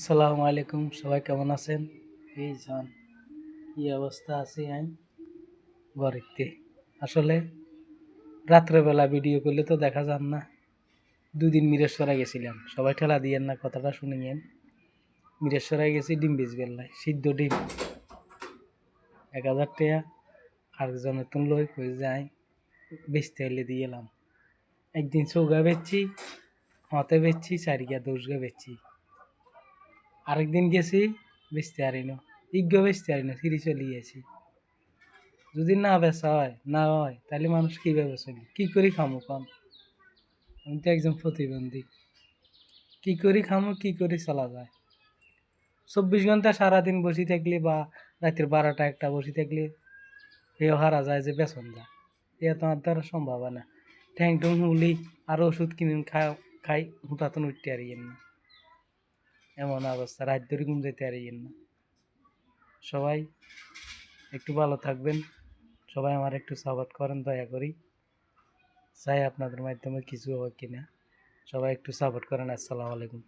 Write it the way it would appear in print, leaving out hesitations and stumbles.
আসসালামু আলাইকুম, সবাই কেমন আছেন? এই যান কি অবস্থা আছে আইন ঘরেতে। আসলে রাত্রেবেলা ভিডিও করলে তো দেখা যান না। দুদিন মিরেশ্বরা গেছিলাম, সবাই ঠেলা দিয়েন না, কথাটা শুনিয়েন। মিরেশ্বরায় গেছি ডিম বেচবেলায়, সিদ্ধ ডিম 1,000 টাকা। আরেকজনের তুমি লই কই যাই বেচতে এলে দিয়ে এলাম। একদিন চৌগা বেচছি, হাতে বেচছি, চারিগা দোষগা বেচছি। আরেকদিন গেছি বেচতে পারিনি, ইজ্ঞ বেচতে পারিনি, ফিরি চলে গেছি। যদি না বেচা হয় না হয় তাহলে মানুষ কীভাবে চলি, কী করি খামো কম? আমি তো একজন প্রতিবন্ধী, কী করি খামো, কী করি চলা যায়? 24 ঘন্টা সারাদিন বসে থাকলে বা রাতের 12টা 1টা বসে থাকলে এও হারা যায় যে বেতন যায়, এ তো আর দ্বারা সম্ভব না। ঠ্যাং টুং হুলি আর ওষুধ কিনে খাই হুতাতন উঠতে পারিয়েন না, এমন অবস্থা। রাত ধরে ঘুম যেতে পারিয়েন না। সবাই একটু ভালো থাকবেন, সবাই আমার একটু সাপোর্ট করেন দয়া করি। চাই আপনাদের মাধ্যমে কিছু হয় কিনা, সবাই একটু সাপোর্ট করেন। আসসালামু আলাইকুম।